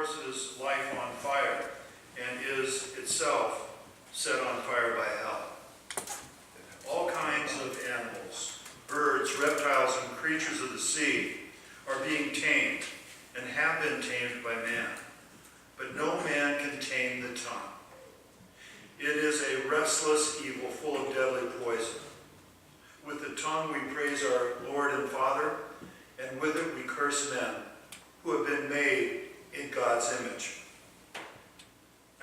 course of his life on fire and is itself set on fire by hell. All kinds of animals, birds, reptiles, and creatures of the sea are being tamed and have been tamed by man. But no man can tame the tongue. It is a restless evil full of deadly poison. With the tongue we praise our Lord and Father, and with it we curse men who have been made in God's image.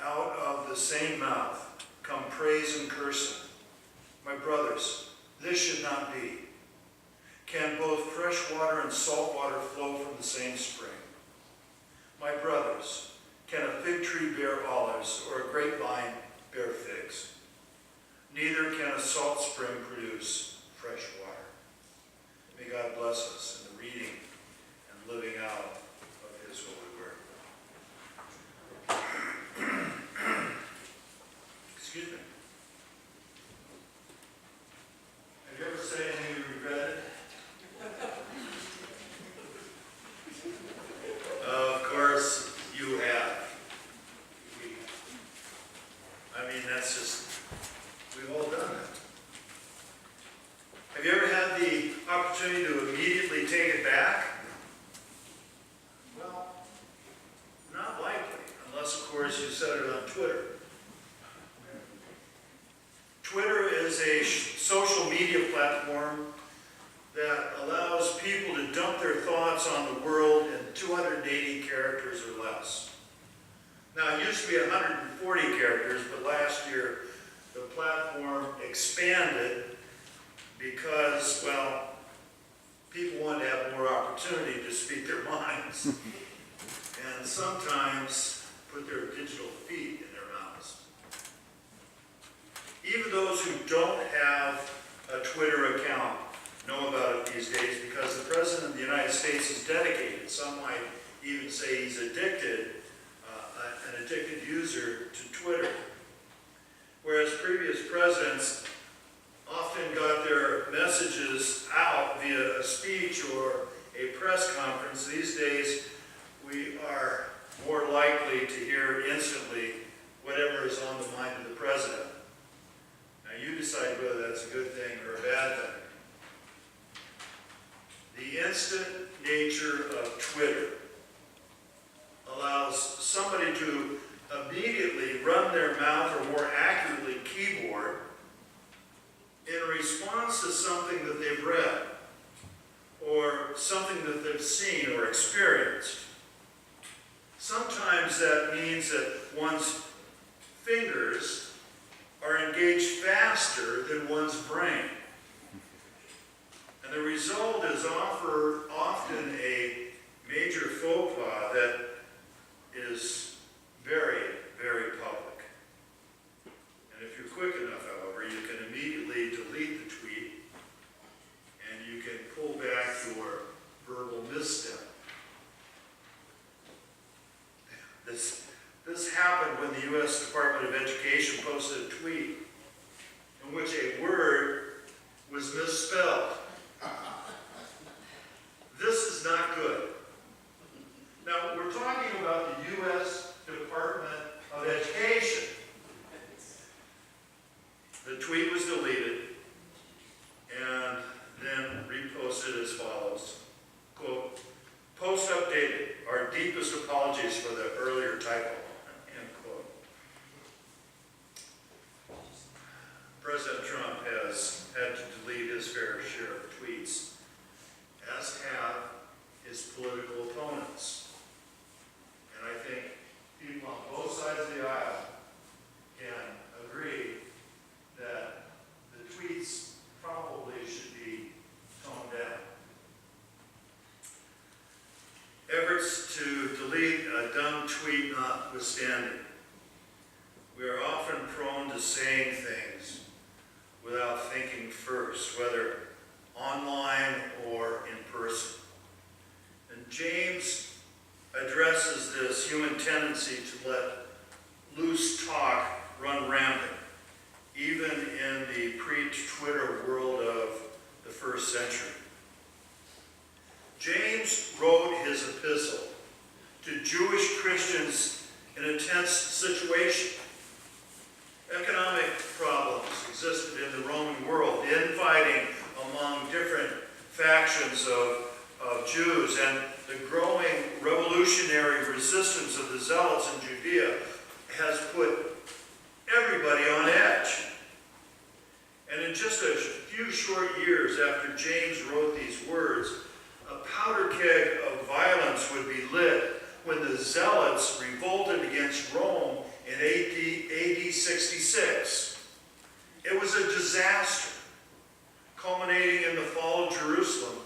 Out of the same mouth come praise and cursing. My brothers, this should not be. Can both fresh water and salt water flow from the same spring? My brothers, can a fig tree bear olives or a grapevine bear figs? Neither can a salt spring produce fresh water. May God bless us in the reading and living out of his holy word. Excuse me. Have you ever said anything you regretted? Of course you have. That's just, we've all done that. Have you ever had the opportunity to immediately take it back? Well, not likely, unless, of course, you said it on Twitter. Twitter is a social media platform that allows people to dump their thoughts on the world in 280 characters or less. Now, it used to be 140 characters, but last year the platform expanded because, well, people wanted to have more opportunity to speak their minds and sometimes put their digital feet in their mouths. Even those who don't have a Twitter account know about it these days because the President of the United States is dedicated. Some might even say he's addicted, an addicted user to Twitter. Whereas previous presidents often got their messages out via a speech or a press conference, these days we are more likely to hear instantly whatever is on the mind of the president. Now you decide whether that's a good thing or a bad thing. The instant nature of Twitter allows somebody to immediately run their mouth, or more accurately, keyboard, in response to something that they've read, or something that they've seen or experienced. Sometimes that means that one's fingers are engaged faster than one's brain. And the result is often a major faux pas that is very, very public. And if you're quick enough, however, you can immediately delete the tweet and you can pull back your verbal misstep. This happened when the U.S. Department of Education posted a tweet in which a word was misspelled. This is not good. Now, we're talking about the U.S. Department of Education. The tweet was deleted and then reposted as follows. Quote, "Post updated. Our deepest apologies for the earlier typo." End quote. President Trump has had to delete his fair share of tweets, as have his political opponents. And I think people on both sides of the aisle can agree that the tweets probably should be toned down. Efforts to delete a dumb tweet notwithstanding, we are often prone to saying things without thinking first, whether online or in person. And James addresses this human tendency to let loose talk run rampant, even in the pre-Twitter world of the first century. James wrote his epistle to Jewish Christians in a tense situation. Economic problems existed in the Roman world, infighting among different factions of Jews, and the growing revolutionary resistance of the Zealots in Judea has put everybody on edge. And in just a few short years after James wrote these words, a powder keg of violence would be lit when the Zealots revolted against Rome in AD 66. It was a disaster, culminating in the fall of Jerusalem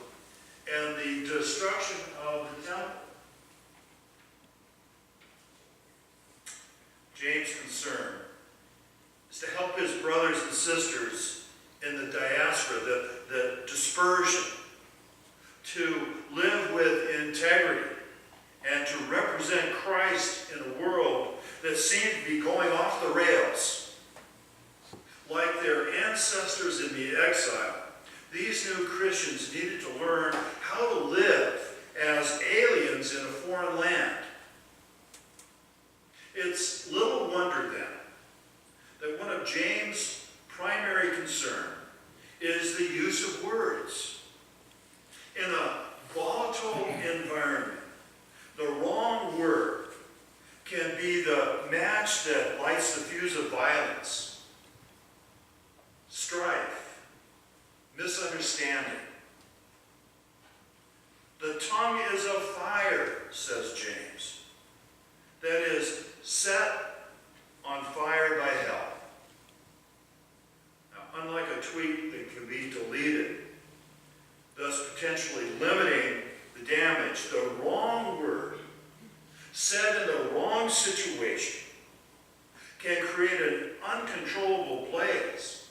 and the destruction of the temple. James' concern is to help his brothers and sisters in the diaspora, the dispersion, to live with integrity and to represent Christ in a world that seemed to be going off the rails. Like their ancestors in the exile, these new Christians needed to learn how to live as aliens in a foreign land. It's little wonder then that one of James' primary concern is the use of words. In a volatile environment, the wrong word can be the match that lights the fuse of violence, strife, misunderstanding. The tongue is a fire, says James, that is set on fire by hell. Now, unlike a tweet that can be deleted, thus potentially limiting the damage, the wrong word said in the wrong situation can create an uncontrollable blaze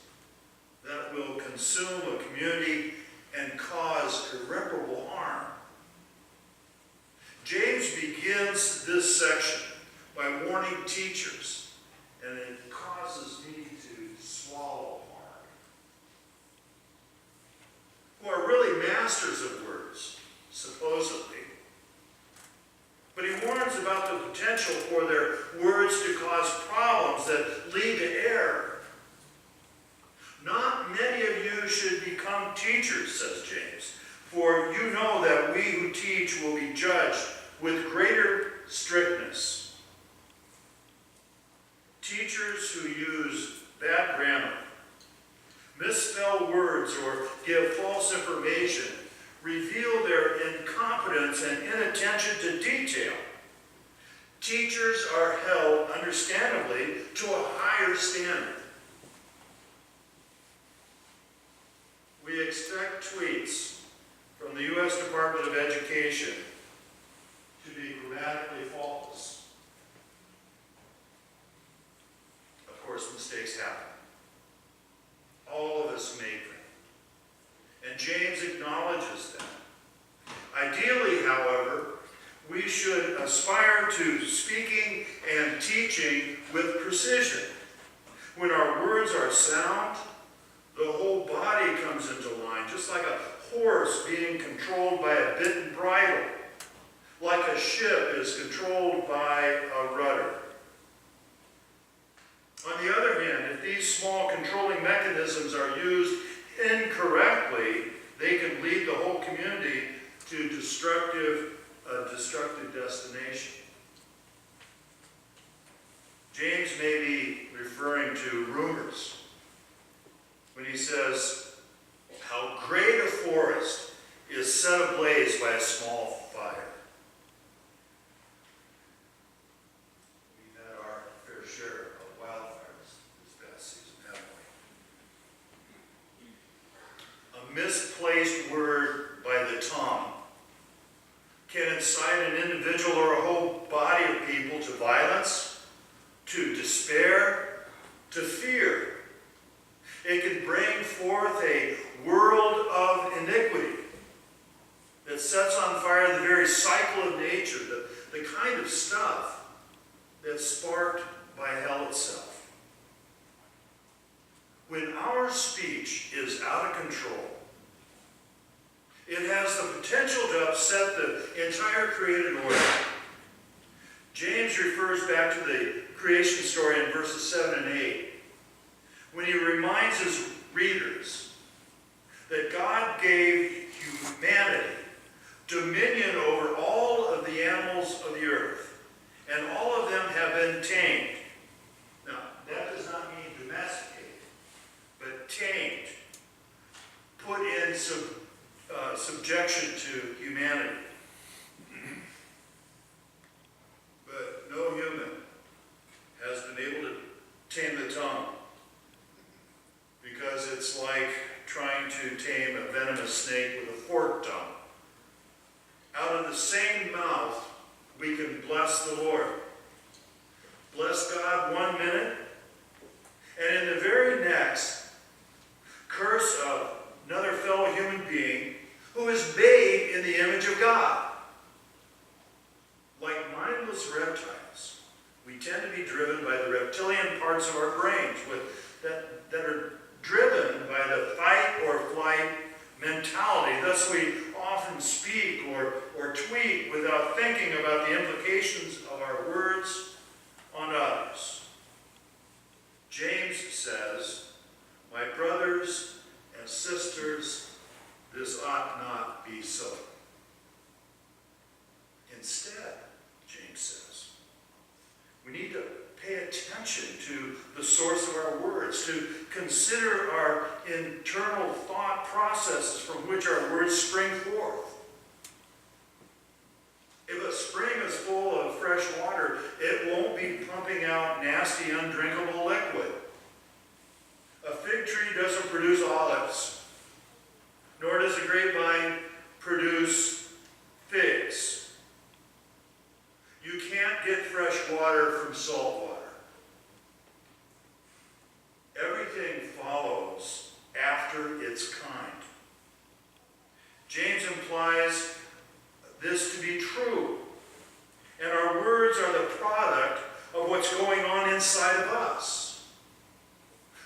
that will consume a community and cause irreparable harm. James begins this section by warning teachers, and it causes me to swallow hard, who are really masters of words, supposedly. But he warns about the potential for their words to cause problems that lead to error. Not many of you should become teachers, says James, for you know that we who teach will be judged with greater strictness. Teachers who use bad grammar, misspell words, or give false information reveal their incompetence and inattention to detail. Teachers are held, understandably, to a higher standard. We expect tweets from the U.S. Department of Education to be grammatically faultless. Of course, mistakes happen. All of us make them. And James acknowledges them. Ideally, however, we should aspire to speaking and teaching with precision. When our words are sound, the whole body comes into line, just like a horse being controlled by a bit and bridle, like a ship is controlled by a rudder. On the other hand, if these small controlling mechanisms are used incorrectly, they can lead the whole community to a destructive destination. James may be referring to rumors when he says, how great a forest is set ablaze by a small fire. We've had our fair share of wildfires this past season, haven't we? A misplaced word by the tongue can incite an individual or a whole body of people to violence, to despair, to fear. It can bring forth a world of iniquity that sets on fire the very cycle of nature, the kind of stuff that's sparked by hell itself. When our speech is out of control, it has the potential to upset the entire created order refers back to the creation story in verses 7 and 8, when he reminds his readers that God gave humanity dominion over all of the animals of the earth, and all of them have been tamed. Now, that does not mean domesticated, but tamed, put in subjection to humanity. But no human has been able to tame the tongue, because it's like trying to tame a venomous snake with a forked tongue. Out of the same mouth, we can bless the Lord. Bless God 1 minute, and in the very next, curse another fellow human being who is made in the image of God. Like mindless reptiles, we tend to be driven by the reptilian parts of our brains that are driven by the fight or flight mentality. Thus we often speak or tweet without thinking about the implications of our words on others. James says, "My brothers and sisters, this ought not be so." Instead, James says, we need to pay attention to the source of our words, to consider our internal thought processes from which our words spring forth. If a spring is full of fresh water, it won't be pumping out nasty, undrinkable liquid. A fig tree doesn't produce olives, nor does a grapevine produce figs. You can't get fresh water from salt water. Everything follows after its kind. James implies this to be true, and our words are the product of what's going on inside of us.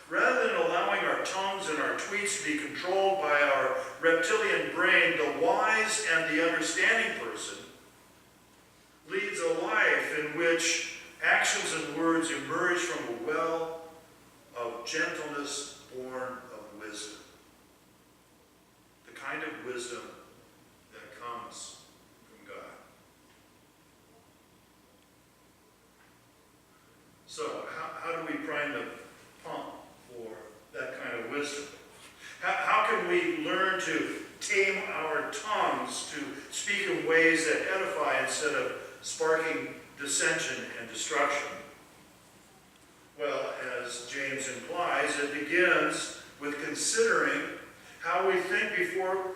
Rather than allowing our tongues and our tweets to be controlled by our reptilian brain, the wise and the understanding person leads a life in which actions and words emerge from a well of gentleness born of wisdom. The kind of wisdom that comes from God. So, how do we prime the pump for that kind of wisdom? How can we learn to tame our tongues to speak in ways that edify instead of sparking dissension and destruction? Well, as James implies, it begins with considering how we think before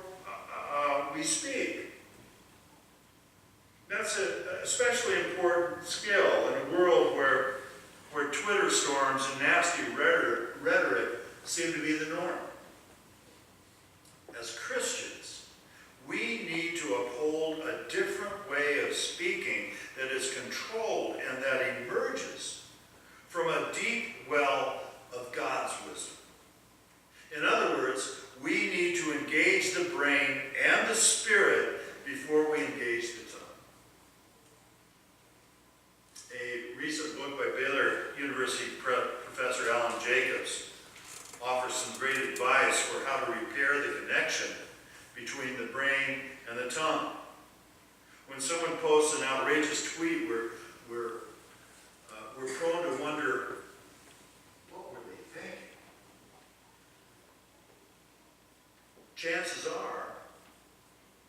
we speak. That's an especially important skill in a world where Twitter storms and nasty rhetoric seem to be the norm. As Christians, we need to uphold a different way of speaking that is controlled and that emerges from a deep well of God's wisdom. In other words, we need to engage the brain and the spirit before we engage the tongue. A recent book by Baylor University Professor Alan Jacobs offers some great advice for how to repair the connection between the brain and the tongue. When someone posts an outrageous tweet, we're prone to wonder, what were they thinking? Chances are,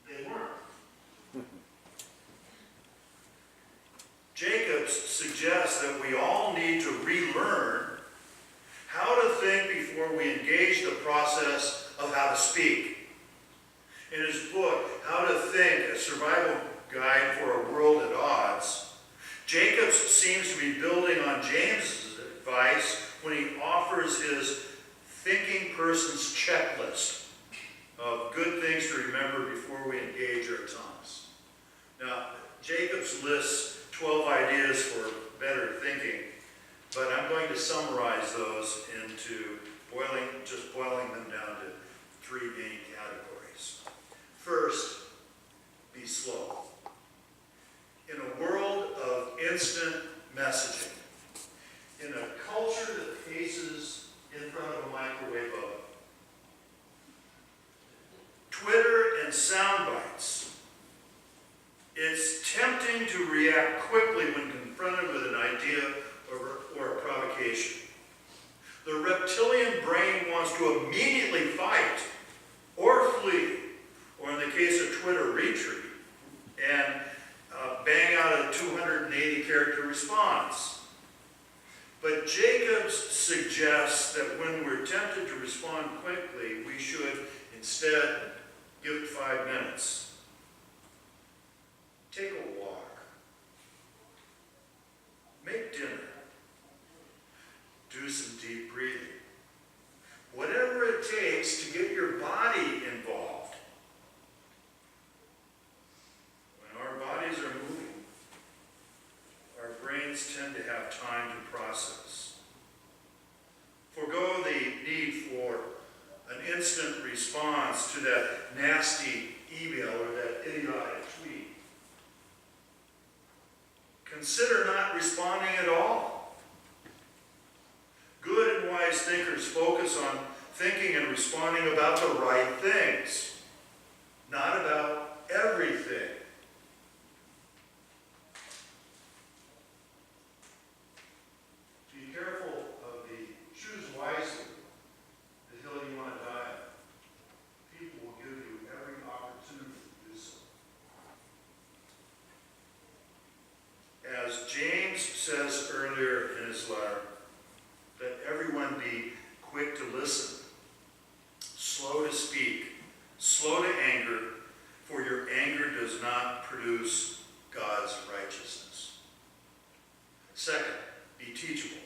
they weren't. Jacobs suggests that we all need to relearn how to think before we engage the process of how to speak. In his book, How to Think, a Survival Guide for a World at Odds, Jacobs seems to be building on James's advice when he offers his thinking person's checklist of good things to remember before we engage our tongues. Now, Jacobs lists 12 ideas for better thinking, but I'm going to summarize those into boiling them down to 3 main categories. First, be slow. In a world of instant messaging. In a culture that paces in front of a microwave oven, Twitter and sound bites, it's tempting to react quickly when confronted with an idea or a provocation. The reptilian brain wants to immediately fight or flee, or in the case of Twitter, retreat, and bang out a 280-character response. But Jacobs suggests that when we're tempted to respond quickly, we should instead give it 5 minutes. Take a walk. Make dinner. Do some deep breathing. Whatever it takes to get your body involved. When our bodies are moving, our brains tend to have time to process. Forgo the need for an instant response to that nasty email or that idiotic tweet. Consider not responding at all. Good and wise thinkers focus on thinking and responding about the right things, not about everything. Be careful of the choose wisely, the hill you want to die on. People will give you every opportunity to do so. As James says earlier in his letter, let everyone be quick to listen, slow to speak, slow to anger, for your anger does not produce God's righteousness. Second, be teachable.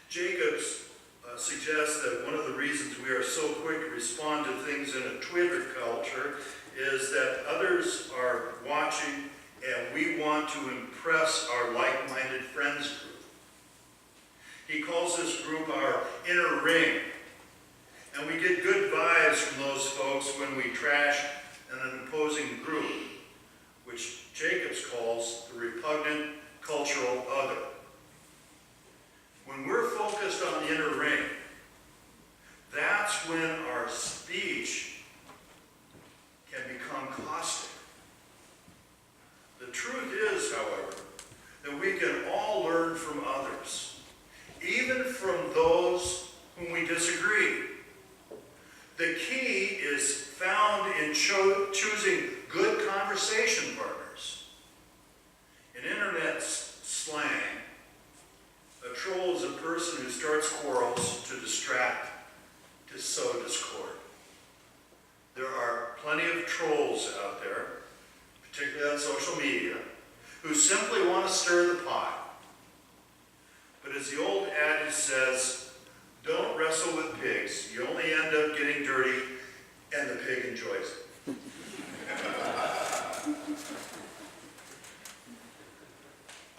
Jacobs suggests that one of the reasons we are so quick to respond to things in a Twitter culture is that others are watching and we want to impress our like-minded friends group. He calls this group our inner ring. And we get good vibes from those folks when we trash an opposing group, which Jacobs calls the repugnant cultural other. When we're focused on the inner ring, that's when our speech can become caustic. The truth is, however, that we can all learn from others, even from those whom we disagree. The key is found in choosing good conversation partners. In internet slang, a troll is a person who starts quarrels to distract, to sow discord. There are plenty of trolls out there, particularly on social media, who simply want to stir the pot. But as the old adage says, don't wrestle with pigs. You only end up getting dirty, and the pig enjoys it.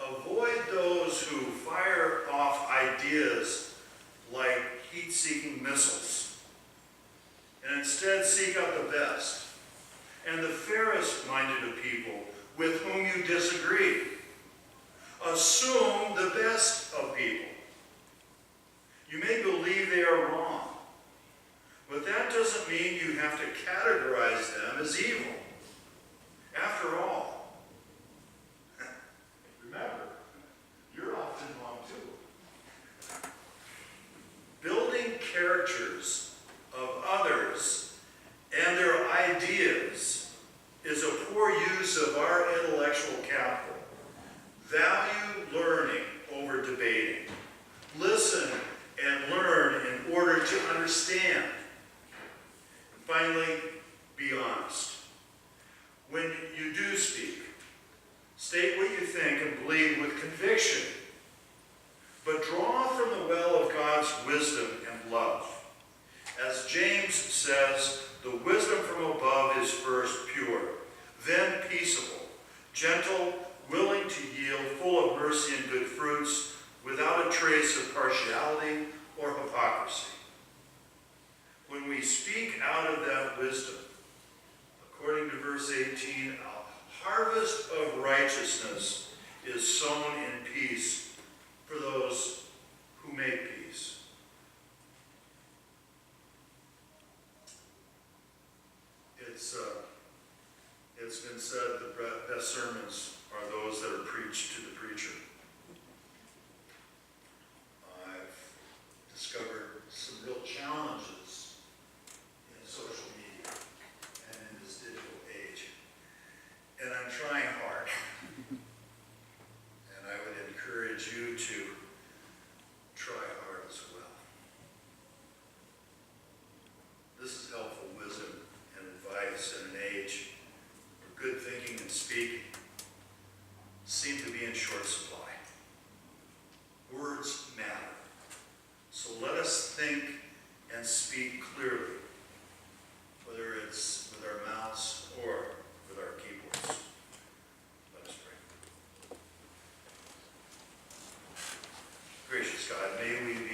Avoid those who fire off ideas like heat-seeking missiles, and instead seek out the best and the fairest-minded of people with whom you disagree. Assume the best of people. You may believe they are wrong, but that doesn't mean you have to categorize them as evil. After all, remember, you're often wrong too. Building caricatures of others and their ideas is a poor use of our intellectual capital. Value learning over debating. Listen and learn in order to understand. And finally, be honest. When you do speak, state what you think and believe with conviction, but draw from the well of God's wisdom and love. As James says, the wisdom from above is first pure, then peaceable, gentle, willing to yield, full of mercy and good fruits, without a trace of partiality or hypocrisy. When we speak out of that wisdom, according to verse 18, a harvest of righteousness is sown in peace for those who make peace. It's been said the best sermons are those that are preached to the preacher. I've discovered some real challenges in social media and in this digital age. And I'm trying hard. And I would encourage you to try hard as well. This is helpful wisdom and advice in an age where good thinking and speaking seem to be in short supply. Words matter. So let us think and speak clearly, whether it's with our mouths or with our keyboards. Let us pray. Gracious God, may we be